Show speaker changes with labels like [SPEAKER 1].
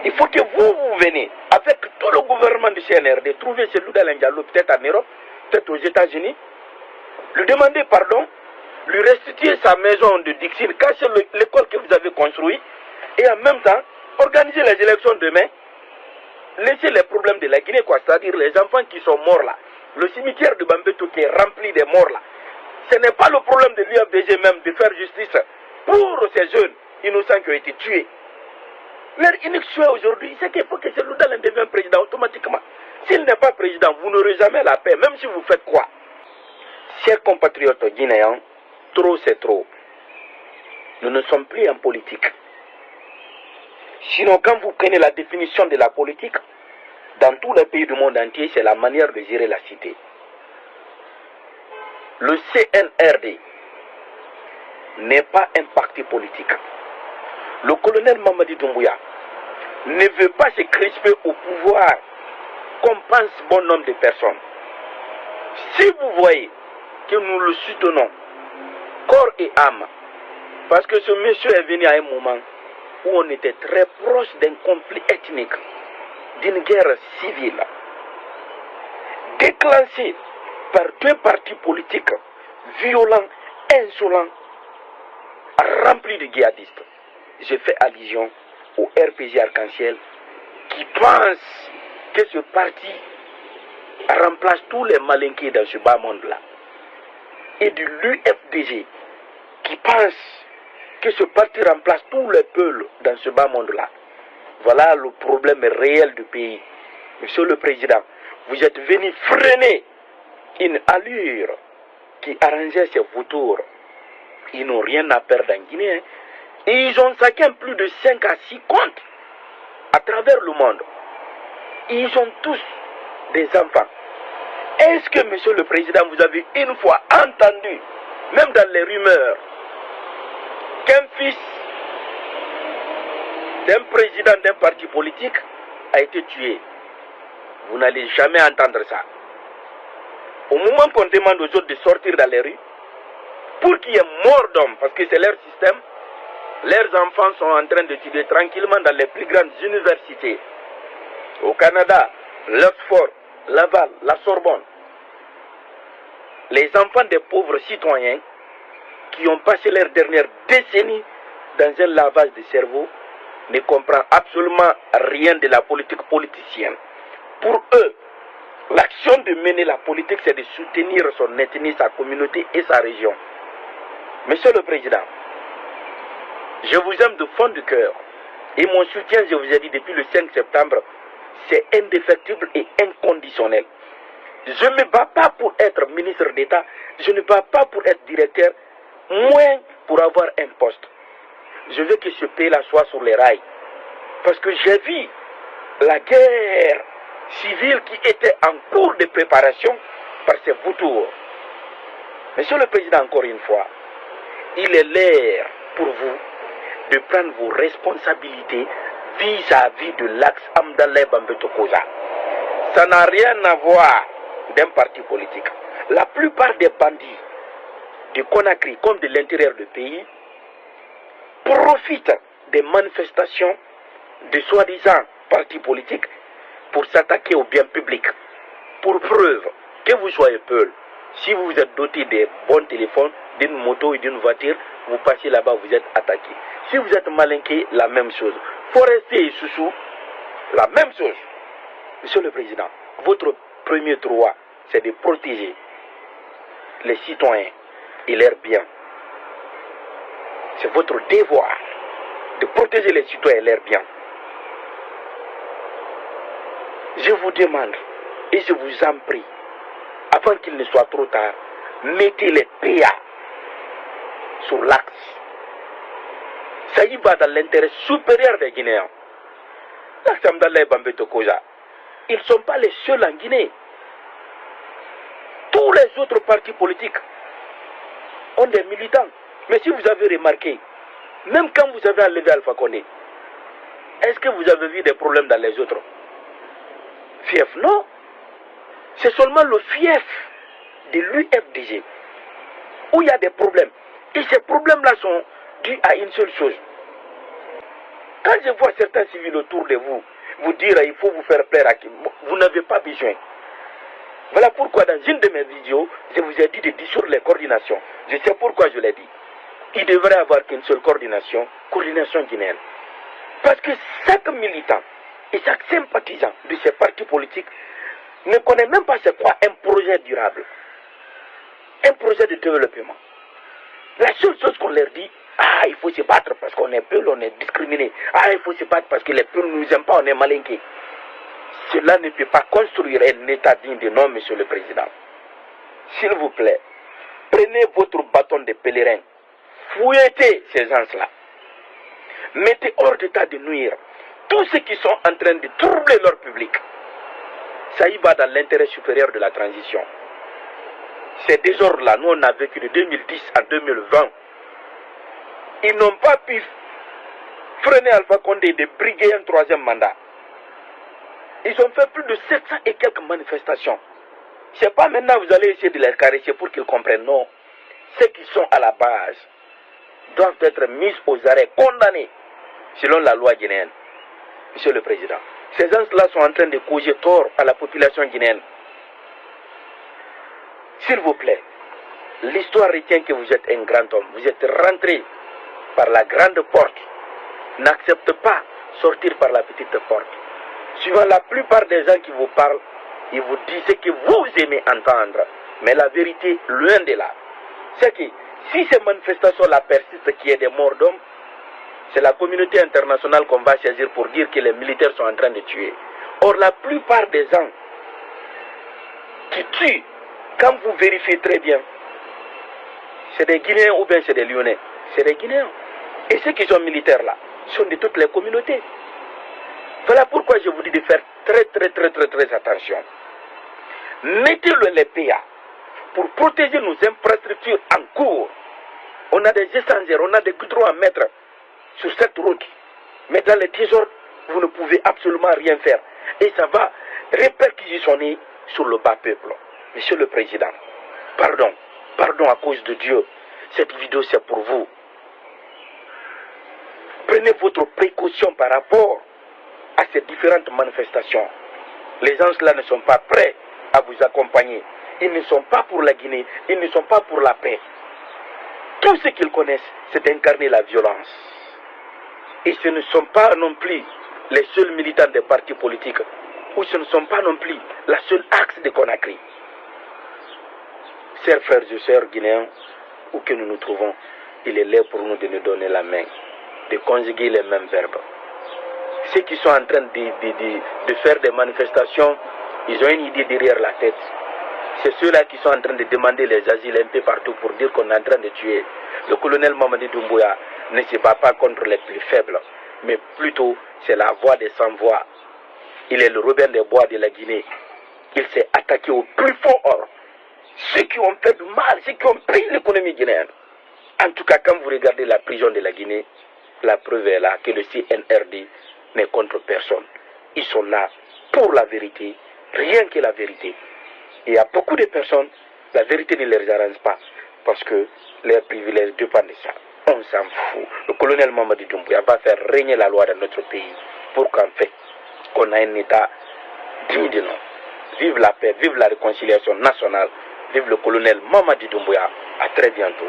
[SPEAKER 1] Il faut que vous venez, avec tout le gouvernement du CNRD, trouver celui d'Alain Diallo, peut-être en Europe, peut-être aux États-Unis, lui demander pardon, lui restituer sa maison de Dixine, casser l'école que vous avez construite, et en même temps, organiser les élections demain, laisser les problèmes de la Guinée, quoi, c'est-à-dire les enfants qui sont morts là, le cimetière de Bambeto qui est rempli de morts là. Ce n'est pas le problème de l'UFDG même de faire justice pour ces jeunes innocents qui ont été tués. Leur unique souhait aujourd'hui, c'est qu'il faut que celui d'Alain devienne président automatiquement. S'il n'est pas président, vous n'aurez jamais la paix, même si vous faites quoi. Chers compatriotes guinéens, trop c'est trop. Nous ne sommes plus en politique. Sinon, quand vous prenez la définition de la politique, dans tous les pays du monde entier, c'est la manière de gérer la cité. Le CNRD n'est pas un parti politique. Le colonel Mamadi Doumbouya ne veut pas se crisper au pouvoir comme pense bon nombre de personnes. Si vous voyez que nous le soutenons corps et âme, parce que ce monsieur est venu à un moment où on était très proche d'un conflit ethnique, d'une guerre civile, déclenchée par deux partis politiques violents, insolents, remplis de djihadistes. Je fais allusion au RPG Arc-en-Ciel qui pense que ce parti remplace tous les malinqués dans ce bas monde-là. Et de l'UFDG qui pense que ce parti remplace tous les peuples dans ce bas monde-là. Voilà le problème réel du pays. Monsieur le Président, vous êtes venu freiner une allure qui arrangeait ces vautours. Ils n'ont rien à perdre en Guinée. Et ils ont chacun plus de 5 à 6 comptes à travers le monde. Ils ont tous des enfants. Est-ce que, Monsieur le Président, vous avez une fois entendu, même dans les rumeurs, qu'un fils d'un président d'un parti politique a été tué? Vous n'allez jamais entendre ça. Au moment qu'on demande aux autres de sortir dans les rues, pour qu'il y ait mort d'hommes, parce que c'est leur système, leurs enfants sont en train d'étudier tranquillement dans les plus grandes universités. Au Canada, l'Oxford, Laval, la Sorbonne. Les enfants des pauvres citoyens qui ont passé leur dernière décennie dans un lavage de cerveau ne comprennent absolument rien de la politique politicienne. Pour eux, l'action de mener la politique, c'est de soutenir son ethnie, sa communauté et sa région. Monsieur le Président, je vous aime de fond du cœur. Et mon soutien, je vous ai dit depuis le 5 septembre, c'est indéfectible et inconditionnel. Je ne me bats pas pour être ministre d'État, je ne me bats pas pour être directeur, moins pour avoir un poste. Je veux que ce pays-là soit sur les rails. Parce que j'ai vu la guerre civile qui était en cours de préparation par ces vautours. Monsieur le Président, encore une fois, il est l'heure pour vous de prendre vos responsabilités vis-à-vis de l'axe Amdalaï Bambeto Koza. Ça n'a rien à voir d'un parti politique. La plupart des bandits de Conakry comme de l'intérieur du pays profitent des manifestations de soi-disant partis politiques pour s'attaquer au bien public. Pour preuve que vous soyez peul, si vous êtes doté de bons téléphones, d'une moto et d'une voiture, vous passez là-bas, vous êtes attaqué. Si vous êtes malinqué, la même chose. Forestier et Soussou, la même chose. Monsieur le Président, votre premier droit, c'est de protéger les citoyens et leurs biens. C'est votre devoir de protéger les citoyens et leurs biens. Je vous demande et je vous en prie, avant qu'il ne soit trop tard, mettez les PA sur l'axe. Ça y va dans l'intérêt supérieur des Guinéens. L'axe Amdalaï Bambeto Koza, ils ne sont pas les seuls en Guinée. Tous les autres partis politiques ont des militants. Mais si vous avez remarqué, même quand vous avez enlevé Alpha Condé, est-ce que vous avez vu des problèmes dans les autres fiefs? Non. C'est seulement le fief de l'UFDG où il y a des problèmes. Et ces problèmes-là sont dus à une seule chose. Quand je vois certains civils autour de vous, vous dire il faut vous faire plaire à qui, vous n'avez pas besoin. Voilà pourquoi dans une de mes vidéos, je vous ai dit de dissoudre les coordinations. Je sais pourquoi je l'ai dit. Il devrait y avoir qu'une seule coordination guinéenne. Parce que chaque militant et chaque sympathisant de ces partis politiques ne connaît même pas c'est quoi un projet durable, un projet de développement. La seule chose qu'on leur dit, il faut se battre parce qu'on est peu, on est discriminé. Il faut se battre parce que les peuples ne nous aiment pas, on est malinqués. Cela ne peut pas construire un état digne de nom, monsieur le président. S'il vous plaît, prenez votre bâton de pèlerin, fouettez ces gens-là. Mettez hors d'état de nuire tous ceux qui sont en train de troubler leur public. Ça y va dans l'intérêt supérieur de la transition. Ces désordres-là, nous on a vécu de 2010 à 2020. Ils n'ont pas pu freiner Alpha Condé de briguer un troisième mandat. Ils ont fait plus de 700 et quelques manifestations. C'est pas maintenant vous allez essayer de les caresser pour qu'ils comprennent. Non. Ceux qui sont à la base doivent être mis aux arrêts, condamnés selon la loi guinéenne. Monsieur le Président, ces gens-là sont en train de causer tort à la population guinéenne. S'il vous plaît, l'histoire retient que vous êtes un grand homme. Vous êtes rentré par la grande porte. N'acceptez pas sortir par la petite porte. Suivant la plupart des gens qui vous parlent, ils vous disent ce que vous aimez entendre. Mais la vérité, loin de là, c'est que si ces manifestations-là persistent, qu'il y ait des morts d'hommes, c'est la communauté internationale qu'on va saisir pour dire que les militaires sont en train de tuer. Or, la plupart des gens qui tuent, quand vous vérifiez très bien, c'est des Guinéens ou bien c'est des Lyonnais. C'est des Guinéens. Et ceux qui sont militaires là, sont de toutes les communautés. Voilà pourquoi je vous dis de faire très attention. Mettez-le les PA pour protéger nos infrastructures en cours. On a des échangeurs, on a des goudrons à mettre sur cette route. Mais dans les désordres, vous ne pouvez absolument rien faire. Et ça va répercuter sur le bas peuple. Monsieur le Président, pardon à cause de Dieu. Cette vidéo c'est pour vous. Prenez votre précaution par rapport à ces différentes manifestations. Les gens là ne sont pas prêts à vous accompagner. Ils ne sont pas pour la Guinée, ils ne sont pas pour la paix. Tout ce qu'ils connaissent, c'est d'incarner la violence. Et ce ne sont pas non plus les seuls militants des partis politiques, ou ce ne sont pas non plus la seule axe de Conakry. Chers frères et sœurs guinéens, où que nous nous trouvons, il est là pour nous de nous donner la main, de conjuguer les mêmes verbes. Ceux qui sont en train de faire des manifestations, ils ont une idée derrière la tête. C'est ceux-là qui sont en train de demander les asiles un peu partout pour dire qu'on est en train de tuer. Le colonel Mamadi Doumbouya ne se bat pas contre les plus faibles, mais plutôt c'est la voix des sans-voix. Il est le Robin des Bois de la Guinée. Il s'est attaqué au plus fort. Ceux qui ont fait du mal, ceux qui ont pris l'économie guinéenne. En tout cas, quand vous regardez la prison de la Guinée, la preuve est là que le CNRD n'est contre personne. Ils sont là pour la vérité, rien que la vérité. Et il y a beaucoup de personnes, la vérité ne les arrange pas, parce que leurs privilèges dépendent de ça. On s'en fout. Le colonel Mamadi Doumbouya va faire régner la loi dans notre pays pour qu'en fait, qu'on ait un État digne de nom. Vive la paix, vive la réconciliation nationale, vive le colonel Mamadi Doumbouya. À très bientôt.